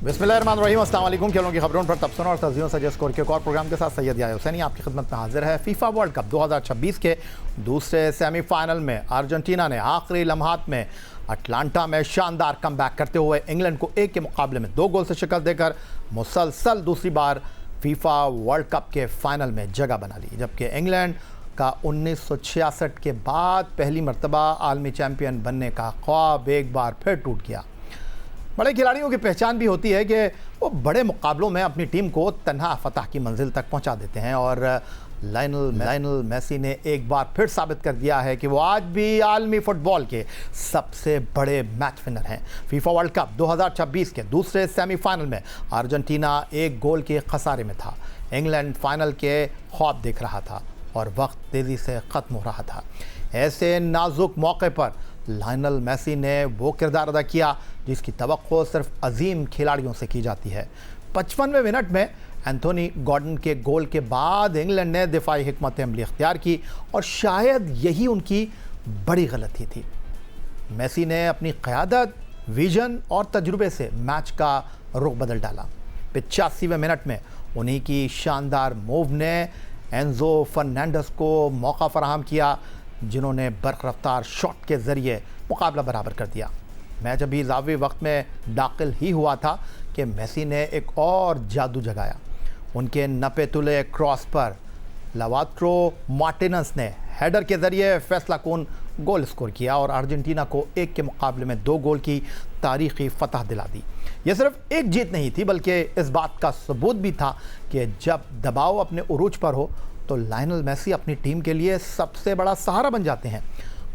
बिस्मिल्लाहिर्रहमानिर्रहीम, अस्सलाम वालेकुम। खेलों की खबरों पर तबसरों और तस्दीरों से स्कोर के एक और प्रोग्राम के साथ सैयद याह्या हुसैनी आपकी खिदमत में हाजिर है। फीफा वर्ल्ड कप 2026 के दूसरे सेमीफाइनल में अर्जेंटीना ने आखिरी लम्हात में अटलांटा में शानदार कमबैक करते हुए इंग्लैंड को एक के मुकाबले में 2 गोल से शिकस्त देकर मुसलसल दूसरी बार फीफा वर्ल्ड कप के फाइनल में जगह बना ली, जबकि इंग्लैंड का 1966 के बाद पहली मरतबा आलमी चैम्पियन बनने का ख्वाब एक बार फिर टूट गया। बड़े खिलाड़ियों की पहचान भी होती है कि वो बड़े मुकाबलों में अपनी टीम को तन्हा फतह की मंजिल तक पहुंचा देते हैं, और लायनल मेसी ने एक बार फिर साबित कर दिया है कि वो आज भी आलमी फुटबॉल के सबसे बड़े मैच विनर हैं। फीफा वर्ल्ड कप 2026 के दूसरे सेमीफाइनल में अर्जेंटीना एक गोल के खसारे में था। इंग्लैंड फाइनल के ख्वाब देख रहा था और वक्त तेज़ी से ख़त्म हो रहा था। ऐसे नाजुक मौके पर लायनल मेसी ने वो किरदार अदा किया जिसकी तवक्को सिर्फ अजीम खिलाड़ियों से की जाती है। 55वें मिनट में एंथोनी गॉर्डन के गोल के बाद इंग्लैंड ने दिफाई हिकमत अमली इख्तियार की, और शायद यही उनकी बड़ी गलती थी। मेसी ने अपनी क़यादत, विजन और तजुर्बे से मैच का रुख बदल डाला। 85वें मिनट में उन्हीं की शानदार मूव ने एंजो फर्नांडिस को मौका फराहम किया, जिन्होंने बरक़ रफ्तार शॉट के ज़रिए मुकाबला बराबर कर दिया। मैच अभी इज़ाफ़ी वक्त में दाखिल ही हुआ था कि मेसी ने एक और जादू जगाया। उनके नपे तुले क्रॉस पर लाउतारो मार्टिनेज ने हेडर के ज़रिए फैसलाकुन गोल स्कोर किया और अर्जेंटीना को एक के मुकाबले में 2 गोल की तारीख़ी फतह दिला दी। यह सिर्फ एक जीत नहीं थी, बल्कि इस बात का सबूत भी था कि जब दबाव अपने उरूज पर हो तो लायनल मेसी अपनी टीम के लिए सबसे बड़ा सहारा बन जाते हैं।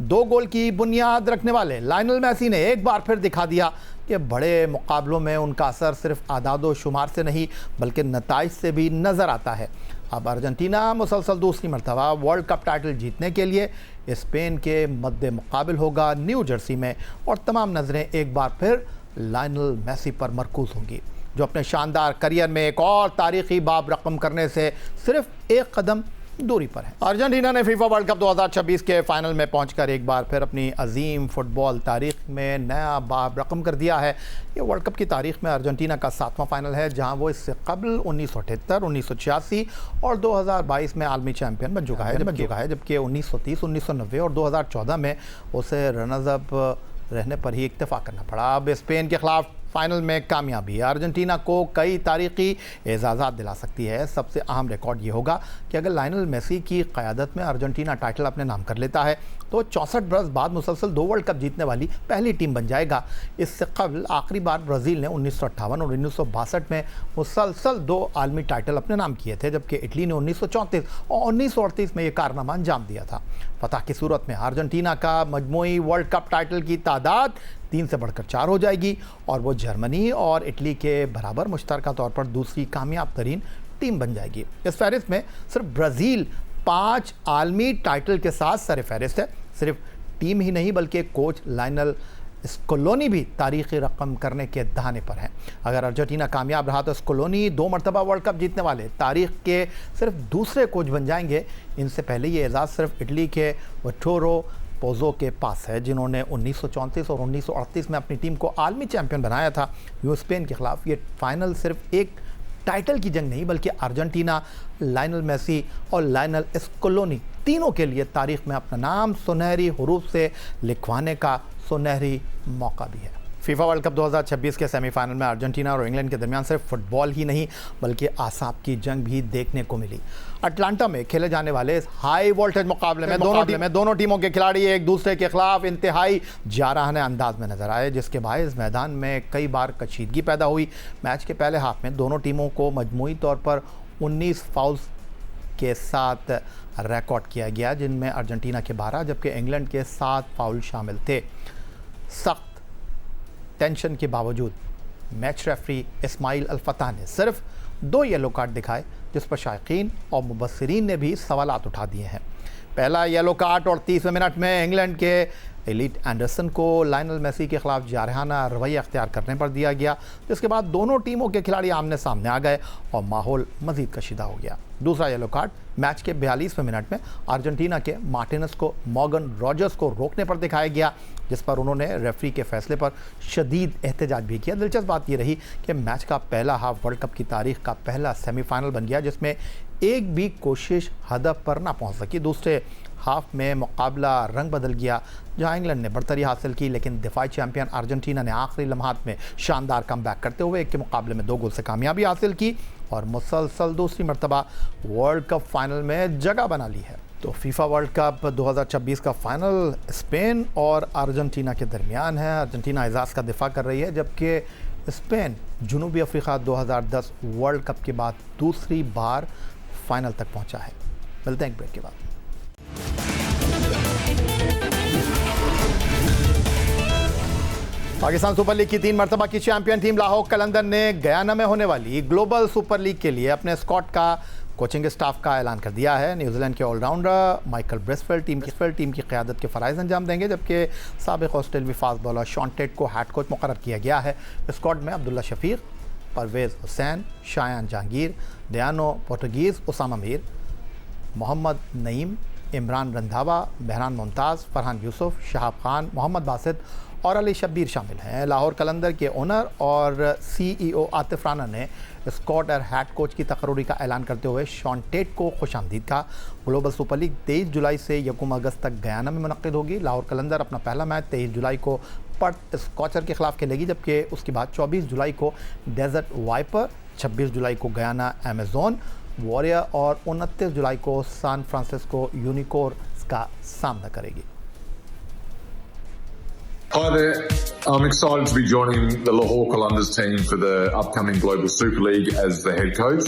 2 गोल की बुनियाद रखने वाले लायनल मेसी ने एक बार फिर दिखा दिया कि बड़े मुकाबलों में उनका असर सिर्फ आदादो शुमार से नहीं बल्कि नताइज से भी नज़र आता है। अब अर्जेंटीना मुसलसल दूसरी मरतबा वर्ल्ड कप टाइटल जीतने के लिए स्पेन के मद्दे मुकाबिल होगा न्यू जर्सी में, और तमाम नज़रें एक बार फिर लायनल मेसी पर मरकूज़ होंगी, जो अपने शानदार करियर में एक और तारीख़ी बाब रकम करने से सिर्फ एक कदम दूरी पर है। अर्जेंटीना ने फीफा वर्ल्ड कप 2026 के फाइनल में पहुंचकर एक बार फिर अपनी अजीम फुटबॉल तारीख़ में नया बाब रकम कर दिया है। ये वर्ल्ड कप की तारीख़ में अर्जेंटीना का 7वां फाइनल है, जहां वो इससे कबल 1978, 1986 और 2022 में आलमी चैम्पियन बन चुका है, जबकि 1930, 1990 और 2014 में उसे रनर्स अप रहने पर ही इक्तफा करना पड़ा। अब स्पेन के ख़िलाफ़ फाइनल में कामयाबी अर्जेंटीना को कई तारीख़ी एजाज़ात दिला सकती है। सबसे अहम रिकॉर्ड ये होगा कि अगर लायनल मेसी की क़यादत में अर्जेंटीना टाइटल अपने नाम कर लेता है तो 64 बरस बाद मुसलसल 2 वर्ल्ड कप जीतने वाली पहली टीम बन जाएगा। इससे कबल आखिरी बार ब्राज़ील ने 1958 और 1962 में मुसलसल 2 आलमी टाइटल अपने नाम किए थे, जबकि इटली ने 1934 और 1938 में ये कारनामा अंजाम दिया था। फतह की सूरत में अर्जेंटीना का मजमूई वर्ल्ड कप टाइटल की तादाद 3 से बढ़कर 4 हो जाएगी, और वो जर्मनी और इटली के बराबर मुश्तरका तौर पर दूसरी कामयाब तरीन टीम बन जाएगी। इस फहरिस्त में सिर्फ ब्राज़ील 5 आलमी टाइटल के साथ सर फहरिस्त है। सिर्फ टीम ही नहीं बल्कि कोच लायनल स्कोलोनी भी तारीख़ी रकम करने के दहाने पर हैं। अगर अर्जेंटीना कामयाब रहा तो स्कोलोनी 2 मरतबा वर्ल्ड कप जीतने वाले तारीख़ के सिर्फ दूसरे कोच बन जाएंगे। इनसे पहले ये एजाज़ सिर्फ इटली के विट्टोरियो पोज़ो के पास है, जिन्होंने 1934 और 1938 में अपनी टीम को आलमी चैम्पियन बनाया था। यूँ स्पेन के ख़िलाफ़ ये फाइनल सिर्फ एक टाइटल की जंग नहीं बल्कि अर्जेंटीना, लायनल मेसी और लायनल स्कोलोनी तीनों के लिए तारीख़ में अपना नाम सुनहरी हरूफ से लिखवाने का सुनहरी मौका भी है। फीफा वर्ल्ड कप 2026 के सेमीफाइनल में अर्जेंटीना और इंग्लैंड के दरमियान सिर्फ फुटबॉल ही नहीं बल्कि आसाब की जंग भी देखने को मिली। अटलांटा में खेले जाने वाले इस हाई वोल्टेज मुकाबले में दोनों टीमों के खिलाड़ी एक दूसरे के खिलाफ इंतहाई जारहाना अंदाज में नजर आए, जिसके बायस मैदान में कई बार कशीदगी पैदा हुई। मैच के पहले हाफ में दोनों टीमों को मजमूई तौर पर 19 फाउल्स के साथ रिकॉर्ड किया गया, जिनमें अर्जेंटीना के 12 जबकि इंग्लैंड के 7 फाउल शामिल थे। सख्त टेंशन के बावजूद मैच रेफरी इस्माइल अल-फताह ने सिर्फ 2 येलो कार्ड दिखाए, जिस पर शायकीन और मुबस्सिरीन ने भी सवालात उठा दिए हैं। पहला येलो कार्ड 38वें मिनट में इंग्लैंड के एलिट एंडरसन को लायनल मेसी के खिलाफ जारहाना रवैया अख्तियार करने पर दिया गया, जिसके बाद दोनों टीमों के खिलाड़ी आमने सामने आ गए और माहौल मजीद कशीदा हो गया। दूसरा येलो कार्ड मैच के 42वें मिनट में अर्जेंटीना के मार्टिनेज को मॉर्गन रॉजर्स को रोकने पर दिखाया गया, जिस पर उन्होंने रेफरी के फैसले पर शदीद एहतजाज भी किया। दिलचस्प बात यह रही कि मैच का पहला हाफ वर्ल्ड कप की तारीख का पहला सेमीफाइनल बन गया जिसमें एक भी कोशिश हदफ पर ना पहुंच सकी। दूसरे हाफ में मुकाबला रंग बदल गया जहां इंग्लैंड ने बढ़तरी हासिल की, लेकिन दिफाई चैंपियन अर्जेंटीना ने आखिरी लम्हात में शानदार कमबैक करते हुए एक के मुकाबले में 2 गोल से कामयाबी हासिल की और मुसलसल दूसरी मरतबा वर्ल्ड कप फाइनल में जगह बना ली है। तो फीफा वर्ल्ड कप 2026 का फाइनल स्पेन और अर्जेंटीना के दरमियान है। अर्जेंटीना एजाज़ का दिफा कर रही है जबकि स्पेन जनूबी अफ्रीका 2010 वर्ल्ड कप के बाद दूसरी बार फाइनल तक पहुंचा है। मिलते हैं एक ब्रेक के बाद। पाकिस्तान सुपर लीग की 3 मरतबा की चैंपियन टीम लाहौर कलंदर ने गयाना में होने वाली ग्लोबल सुपर लीग के लिए अपने स्क्वाड का कोचिंग स्टाफ का ऐलान कर दिया है। न्यूजीलैंड के ऑलराउंडर माइकल ब्रेसफेल्ड टीम की क़यादत के फ़राइज़ अंजाम देंगे जबकि साबिक़ ऑस्ट्रेलवी फास्ट बॉलर शॉन टेट को हेड कोच मुकर्रर किया गया है। स्क्वाड में अब्दुल्ला शफीक, परवेज़ हुसैन, शायान जहांगीर, दयानो पोर्टुगीज़, उसामा मीर, मोहम्मद नईम, इमरान रंधावा, बहरान मुमताज़, फरहान यूसुफ, शहाब खान, मोहम्मद बासित और अली शब्बीर शामिल हैं। लाहौर कलंदर के ओनर और CEO आतिफ राना ने स्क्वाड और हेड कोच की तकर्री का ऐलान करते हुए शॉन टेट को खुशामदीद कहा। ग्लोबल सुपर लीग 23 जुलाई से 1 अगस्त तक गयाना में मुनक़्क़िद होगी। लाहौर कलंदर अपना पहला मैच 23 जुलाई को पर्थ स्कॉचर के खिलाफ खेलेगी जबकि उसके बाद 24 जुलाई को डेजर्ट वाइपर, 26 जुलाई को गयाना अमेजोन वॉरियर और 29 जुलाई को सैन फ्रांसिस्को यूनिकॉर्न्स का सामना करेगी। Hi there, I'm excited to be joining the Lahore Qalandars team for the upcoming Global Super League as the head coach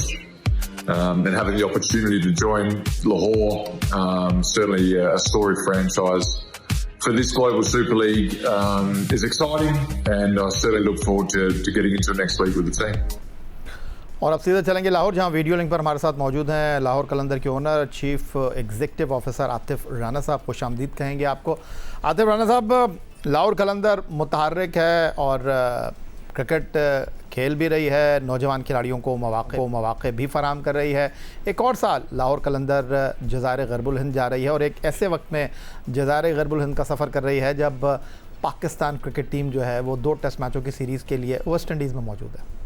and having the opportunity to join Lahore, certainly a storied franchise for this Global Super League is exciting and I certainly look forward to getting into the next league with the team. और अब सीधे चलेंगे लाहौर जहां video link पर हमारे साथ मौजूद हैं लाहौर कलंदर के owner chief executive officer Atif Rana साहब। खुशामदीद कहेंगे आपको। आतिफ राना साहब, लाहौर कलंदर मुतहर्रिक है और क्रिकेट खेल भी रही है, नौजवान खिलाड़ियों को मौक़े भी फराहम कर रही है। एक और साल लाहौर कलंदर जज़ायर ग़रबुल हिंद जा रही है और एक ऐसे वक्त में जज़ायर ग़रबुल हिंद का सफ़र कर रही है जब पाकिस्तान क्रिकेट टीम जो है वो 2 टेस्ट मैचों की सीरीज़ के लिए वेस्ट इंडीज़ में मौजूद है।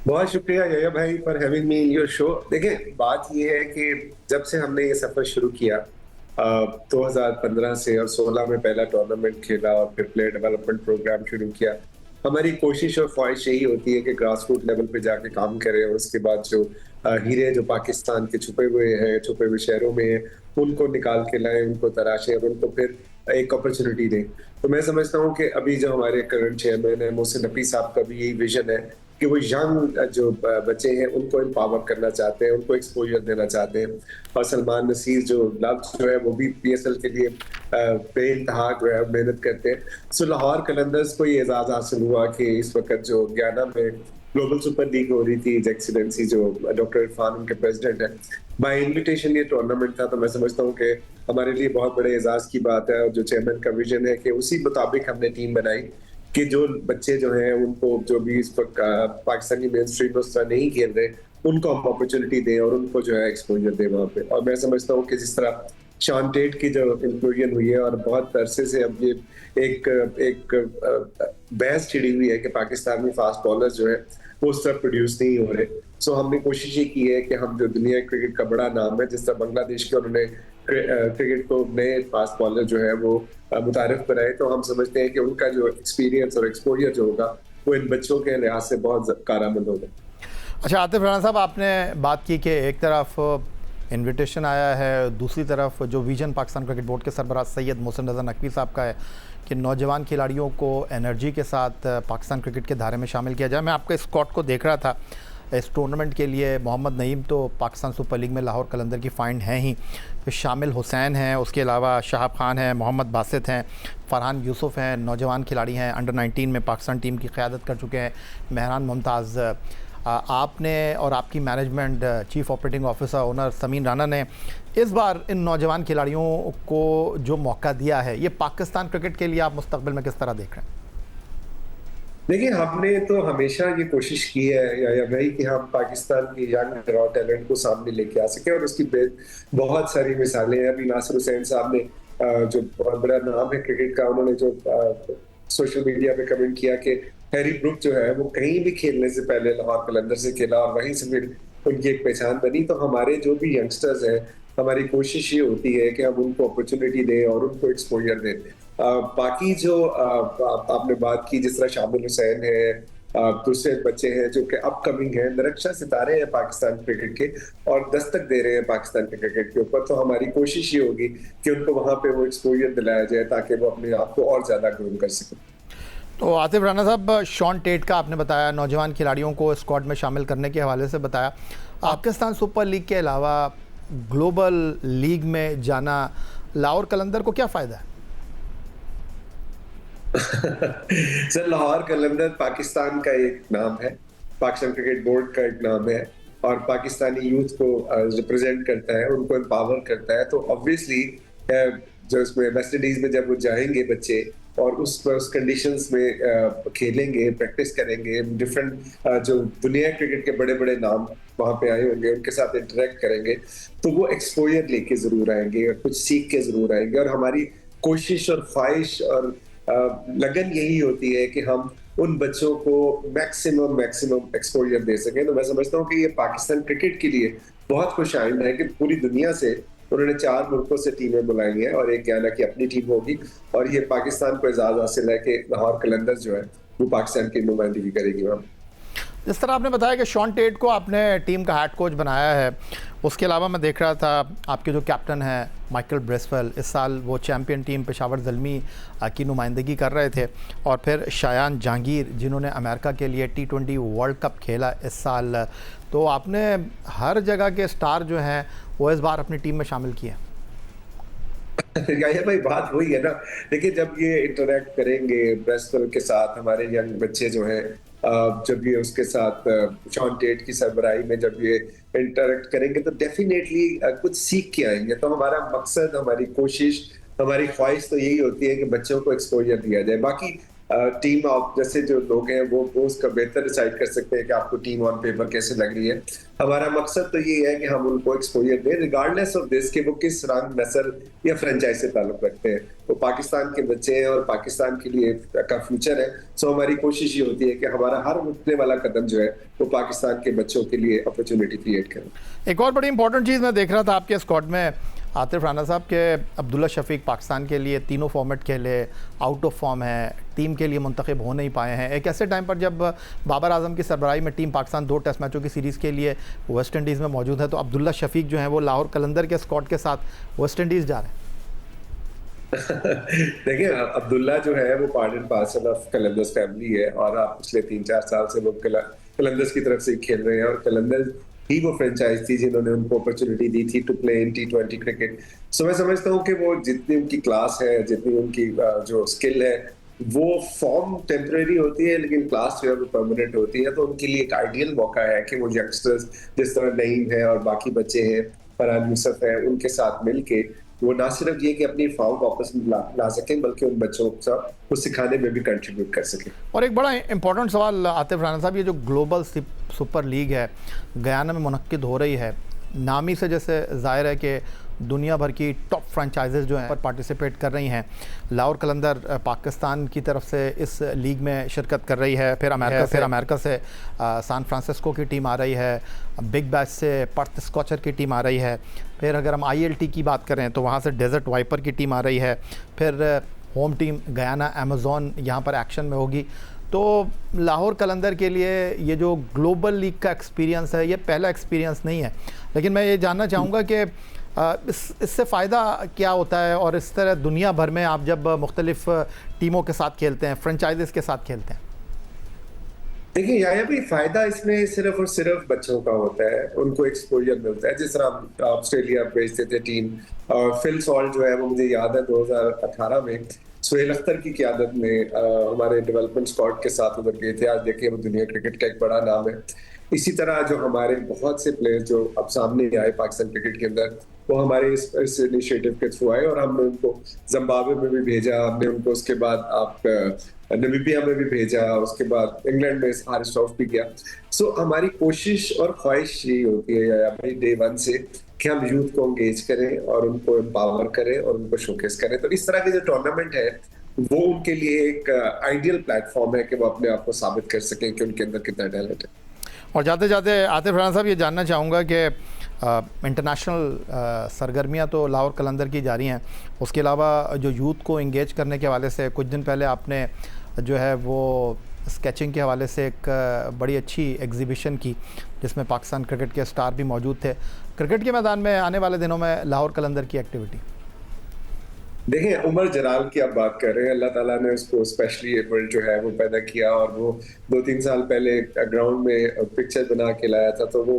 बहुत शुक्रिया यया भाई for having me in your show. देखिए, बात ये है कि जब से हमने ये सफ़र शुरू किया 2015 से और 16 में पहला टूर्नामेंट खेला और फिर प्लेयर डेवलपमेंट प्रोग्राम शुरू किया, हमारी कोशिश और ख्वाहिश यही होती है कि ग्रास रूट लेवल पे जाके काम करें और उसके बाद जो हीरे जो पाकिस्तान के छुपे हुए शहरों में हैं, उनको निकाल के लाएं, उनको तराशें और उनको फिर एक अपॉर्चुनिटी दें। तो मैं समझता हूँ कि अभी जो हमारे करंट चेयरमैन है मोहसिन नकवी साहब का भी यही विजन है कि वो यंग जो बच्चे हैं उनको एम्पावर करना चाहते हैं, उनको एक्सपोजर देना चाहते हैं। और सलमान नसीर जो है वो भी PSL के लिए बेइंतहा जो है मेहनत करते हैं। सो लाहौर कलंदर्स को ये एजाज़ हासिल हुआ कि इस वक्त जो गयाना में ग्लोबल सुपर लीग हो रही थी, एक्सीलेंसी जो डॉक्टर इरफान उनके प्रेसिडेंट हैं, बाय इन्विटेशन ये टूर्नामेंट था। तो मैं समझता हूँ कि हमारे लिए बहुत बड़े एजाज़ की बात है और जो चेयरमैन का विजन है कि उसी मुताबिक हमने टीम बनाई कि जो बच्चे जो हैं उनको जो भी इस वक्त पाकिस्तानी मेन स्ट्रीम में उस तरह नहीं खेल रहे, उनको हम अपॉर्चुनिटी दें और उनको जो है एक्सपोजर दें वहाँ पे। और मैं समझता हूँ कि जिस तरह शॉन टेट की जो इंक्लूजन हुई है और बहुत अरसे से अब ये एक बहस छिड़ी हुई है कि पाकिस्तान में फास्ट बॉलर जो है वो उस तरह प्रोड्यूस नहीं हो रहे। सो हमने कोशिश ये की है कि हम जो दुनिया क्रिकेट का बड़ा नाम है, जिस तरह बांग्लादेश के उन्होंने क्रिकेट को नए फास्ट बॉलर जो है वो मुतारिफ कराए, तो हम समझते हैं कि उनका जो एक्सपीरियंस और एक्सपोजर जो होगा वो इन बच्चों के लिहाज से बहुत कारआमद होगा। अच्छा आतिफ राना साहब, आपने बात की कि एक तरफ इनविटेशन आया है, दूसरी तरफ जो विजन पाकिस्तान क्रिकेट बोर्ड के सरबराह सैयद मोहसिन रज़ा नकवी साहब का है कि नौजवान खिलाड़ियों को एनर्जी के साथ पाकिस्तान क्रिकेट के धारे में शामिल किया जाए। मैं आपके स्क्वाड को देख रहा था इस टूर्नामेंट के लिए। मोहम्मद नईम तो पाकिस्तान सुपर लीग में लाहौर कलंदर की फाइंड हैं ही, फिर शामिल हुसैन हैं, उसके अलावा शहाब खान हैं, मोहम्मद बासित हैं, फरहान यूसुफ हैं, नौजवान खिलाड़ी हैं, अंडर 19 में पाकिस्तान टीम की क़यादत कर चुके हैं, मेहरान मुमताज़। आपने और आपकी management chief operating officer owner Sameen Rana ने इस बार इन नौजवान खिलाड़ियों को जो मौका दिया है, ये पाकिस्तान क्रिकेट के लिए आप मुस्तकबिल में किस तरह देख रहे हैं? देखिए, हमने तो हमेशा ये कोशिश की है या भाई कि हम पाकिस्तान के यंग रॉ टैलेंट को सामने लेके आ सके और उसकी बहुत सारी मिसालें हैं। अभी नासिर हुसैन साहब ने जो बहुत बड़ा नाम है क्रिकेट का, उन्होंने जो सोशल मीडिया पे कमेंट किया कि हैरी ब्रूक जो है वो कहीं भी खेलने से पहले लाहौर कलंदर से खेला और वहीं से फिर उनकी एक पहचान बनी। तो हमारे जो भी यंगस्टर्स हैं, हमारी कोशिश ये होती है कि हम उनको अपॉर्चुनिटी दें और उनको एक्सपोजर दें। बाकी जो आपने बात की, जिस तरह शामिल हुसैन है, दूसरे बच्चे हैं जो कि अपकमिंग हैं, नरक्षा सितारे हैं पाकिस्तान क्रिकेट के और दस्तक दे रहे हैं पाकिस्तान के क्रिकेट के ऊपर, तो हमारी कोशिश ये होगी कि उनको वहां पे वो एक्सपोजर दिलाया जाए ताकि वो अपने आप को और ज्यादा ग्रो कर सकें। तो आतिफ राना साहब, शॉन टेट का आपने बताया, नौजवान खिलाड़ियों को स्क्वाड में शामिल करने के हवाले से बताया। पाकिस्तान सुपर लीग के अलावा ग्लोबल लीग में जाना लाहौर कलंदर को क्या फ़ायदा है? सर, लाहौर कलंदर पाकिस्तान का एक नाम है, पाकिस्तान क्रिकेट बोर्ड का एक नाम है और पाकिस्तानी यूथ को रिप्रेजेंट करता है, उनको एम्पावर करता है। तो ऑब्वियसली जो इसमें वेस्ट इंडीज में जब वो जाएंगे बच्चे और उस कंडीशंस में खेलेंगे, प्रैक्टिस करेंगे, डिफरेंट जो दुनिया क्रिकेट के बड़े बड़े नाम वहां पे आए होंगे, उनके साथ इंटरेक्ट करेंगे, तो वो एक्सपोजर लेके जरूर आएंगे और कुछ सीख के जरूर आएंगे। और हमारी कोशिश और ख्वाहिश और लगन यही होती है कि हम उन बच्चों को मैक्सिमम एक्सपोजर दे सकें। तो मैं समझता हूँ कि ये पाकिस्तान क्रिकेट के लिए बहुत खुशआइंद है कि पूरी दुनिया से उन्होंने 4 मुल्कों से टीमें बुलाई हैं और एक गयाना की अपनी टीम होगी और ये पाकिस्तान को एजाज हासिल है कि लाहौर कलंदर जो है वो पाकिस्तान की नुमाइंदगी करेगी वहाँ। जिस तरह आपने बताया कि शॉन टेट को आपने टीम का हेड कोच बनाया है, उसके अलावा मैं देख रहा था आपके जो कैप्टन हैं माइकल ब्रेसवेल, इस साल वो चैम्पियन टीम पेशावर ज़ल्मी की नुमाइंदगी कर रहे थे, और फिर शायान जहांगीर जिन्होंने अमेरिका के लिए T20 वर्ल्ड कप खेला इस साल। तो आपने हर जगह के स्टार जो हैं वो इस बार अपनी टीम में शामिल किए। भाई बात वही है ना, देखिए जब ये इंटरेक्ट करेंगे ब्रेसवेल के साथ, हमारे यंग बच्चे जो हैं, जब ये उसके साथ शॉन टेट की सरबराही में जब ये इंटरेक्ट करेंगे तो डेफिनेटली कुछ सीख के आएंगे। तो हमारा मकसद, हमारी कोशिश, हमारी ख्वाहिश तो यही होती है कि बच्चों को एक्सपोजर दिया जाए। बाकी टीम ऑफ जैसे जो लोग हैं वो उसका बेहतर डिसाइड कर सकते हैं कि आपको टीम ऑन पेपर कैसे लग रही है। हमारा मकसद तो ये है कि हम उनको एक्सपोजर दें रिगार्डलेस ऑफ दिस कि वो किस रंग, नस्ल या फ्रेंचाइज से ताल्लुक रखते हैं। वो पाकिस्तान के बच्चे हैं और पाकिस्तान के लिए का फ्यूचर है। सो हमारी कोशिश ये होती है कि हमारा हर उठने वाला कदम जो है वो पाकिस्तान के बच्चों के लिए अपॉर्चुनिटी क्रिएट करें। एक और बड़ी इंपॉर्टेंट चीज़ मैं देख रहा था आपके स्क्वाड में आतिफ राना साहब के अब्दुल्ला शफीक पाकिस्तान के लिए तीनों फॉर्मेट खेले, आउट ऑफ फॉर्म है, टीम के लिए मुंतखब हो नहीं पाए हैं। एक ऐसे टाइम पर जब बाबर आजम की सरबराही में टीम पाकिस्तान 2 टेस्ट मैचों की सीरीज़ के लिए वेस्ट इंडीज़ में मौजूद है, तो अब्दुल्ला शफीक जो हैं वो लाहौर कलंदर के स्क्वाड के साथ वेस्ट इंडीज़ जा रहे हैं। देखिए, अब्दुल्ला जो है वो part and parcel of Qalandars family है और आप पिछले 3-4 साल से वो कलंदर्स की तरफ से खेल रहे हैं और कलंदर्स ही वो फ्रेंचाइज थी जिन्होंने उनको अपॉर्चुनिटी दी थी to play in T20 cricket. So मैं समझता हूँ कि वो जितनी उनकी क्लास है, जितनी उनकी जो स्किल है, वो फॉर्म टेम्परेरी होती है लेकिन क्लास जो है वो परमानेंट होती है। तो उनके लिए एक आइडियल मौका है कि वो यंगस्टर्स जिस तरह नईम है और बाकी बच्चे हैं, फरहान यूसुफ है, उनके साथ मिलके वो ना सिर्फ ये कि अपनी फॉर्म वापस ला सकें बल्कि उन बच्चों को सिखाने में भी कंट्रीब्यूट कर सकें। और एक बड़ा इंपॉर्टेंट सवाल आतिफ राना साहब, ये जो ग्लोबल सुपर लीग है गयाना में मुनक्किद हो रही है, नामी से जैसे जाहिर है कि दुनिया भर की टॉप फ्रेंचाइजेज जो हैं पर पार्टिसिपेट कर रही हैं। लाहौर कलंदर पाकिस्तान की तरफ से इस लीग में शिरकत कर रही है, फिर अमेरिका से सैन फ्रांसिस्को की टीम आ रही है, बिग बैश से पर्थ स्कॉचर की टीम आ रही है, फिर अगर हम ILT की बात करें तो वहाँ से डेजर्ट वाइपर की टीम आ रही है, फिर होम टीम गयाना अमेज़ॉन यहाँ पर एक्शन में होगी। तो लाहौर कलंदर के लिए ये जो ग्लोबल लीग का एक्सपीरियंस है ये पहला एक्सपीरियंस नहीं है, लेकिन मैं ये जानना चाहूँगा कि इससे फ़ायदा क्या होता है, और इस तरह दुनिया भर में आप जब मुख्तलिफ टीमों के साथ खेलते हैं, फ्रेंचाइजेस के साथ खेलते हैं। देखिए यहाँ भी फायदा इसमें सिर्फ और सिर्फ बच्चों का होता है, उनको एक्सपोजर मिलता है। जिस तरह ऑस्ट्रेलिया भेजते थे टीम, और फिल सॉल्ट जो है वो मुझे याद है 2018 में सुहेल अख्तर की क़यादत में हमारे डेवलपमेंट स्क्वाड के साथ उधर गए थे। आज देखिए वो दुनिया क्रिकेट का एक बड़ा नाम है। इसी तरह जो हमारे बहुत से प्लेयर्स जो अब सामने आए पाकिस्तान क्रिकेट के अंदर, वो हमारे इस इनिशिएटिव के थ्रू आए और हमने उनको जिम्बाब्वे में भी भेजा, हमने उनको उसके बाद आप नमीबिया में भी भेजा, उसके बाद इंग्लैंड में हारिस रऊफ भी गया। सो हमारी कोशिश और ख्वाहिश यही होती है भाई डे 1 से कि हम यूथ को एंगेज करें और उनको एम्पावर करें और उनको शोकेस करें। तो इस तरह के जो टूर्नामेंट है वो उनके लिए एक आइडियल प्लेटफॉर्म है कि वो अपने आप को साबित कर सकें कि उनके अंदर कितना टैलेंट है। और जाते जाते आतिफ राना साहब, ये जानना चाहूँगा कि इंटरनेशनल सरगर्मियाँ तो लाहौर कलंदर की जारी हैं, उसके अलावा जो यूथ को इंगेज करने के हवाले से कुछ दिन पहले आपने जो है वो स्केचिंग के हवाले से एक बड़ी अच्छी एग्जीबिशन की, जिसमें पाकिस्तान क्रिकेट के स्टार भी मौजूद थे। क्रिकेट के मैदान में आने वाले दिनों में लाहौर कलंदर की एक्टिविटी? देखिए, उमर जलाल की आप बात कर रहे हैं, अल्लाह ताला ने उसको स्पेशली एबल्ड जो है वो पैदा किया और वो 2-3 साल पहले ग्राउंड में पिक्चर बना के लाया था। तो वो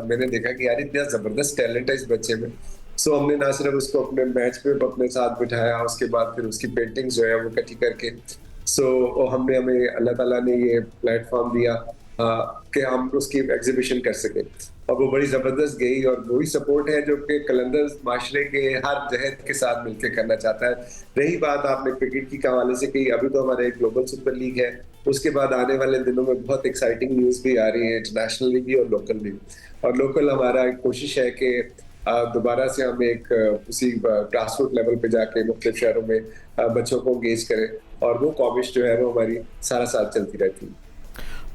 मैंने देखा कि यार इतना ज़बरदस्त टैलेंट है इस बच्चे में। सो हमने ना सिर्फ उसको अपने मैच में अपने साथ बिठाया, उसके बाद फिर उसकी पेंटिंग्स जो है वो इकट्ठी करके हमें अल्लाह ताला ने ये प्लेटफॉर्म दिया कि हम उसकी एग्जीबिशन कर सके और वो बड़ी ज़बरदस्त गई। और वही सपोर्ट है जो कि कलंदर माशरे के हर जहत के साथ मिलकर करना चाहता है। रही बात आपने क्रिकेट की हवाले से कही, अभी तो हमारे ग्लोबल सुपर लीग है, उसके बाद आने वाले दिनों में बहुत एक्साइटिंग न्यूज़ भी आ रही है, इंटरनेशनली भी और लोकल भी। और लोकल हमारा एक कोशिश है कि दोबारा से हम एक उसी ग्रास रूट लेवल पे जाके मुख्तलिफ शहरों में बच्चों को एंगेज करें और वो कॉमिश जो है वो हमारी सारा साल चलती रहती है।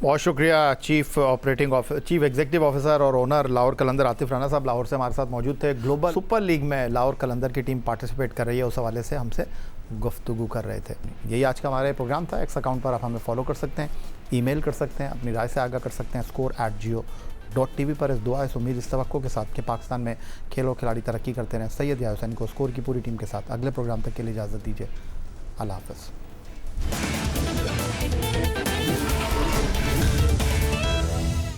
बहुत शुक्रिया चीफ एग्जीक्यूटिव ऑफिसर और ओनर लाहौर कलंदर आतिफ राना साहब लाहौर से हमारे साथ मौजूद थे। ग्लोबल सुपर लीग में लाहौर कलंदर की टीम पार्टिसिपेट कर रही है, उस हवाले से हमसे गुफ्तगू कर रहे थे। यही आज का हमारा प्रोग्राम था। एक्स अकाउंट पर आप हमें फॉलो कर सकते हैं, ईमेल कर सकते हैं, अपनी राय से आगाह कर सकते हैं score@geo.tv पर। इस दुआ इस उम्मीद इस तवक्को के साथ कि पाकिस्तान में खेल और खिलाड़ी तरक्की करते रहें। सैयद याहिया हुसैनी को स्कोर की पूरी टीम के साथ अगले प्रोग्राम तक के लिए इजाज़त दीजिए। अल्लाह हाफ़िज़।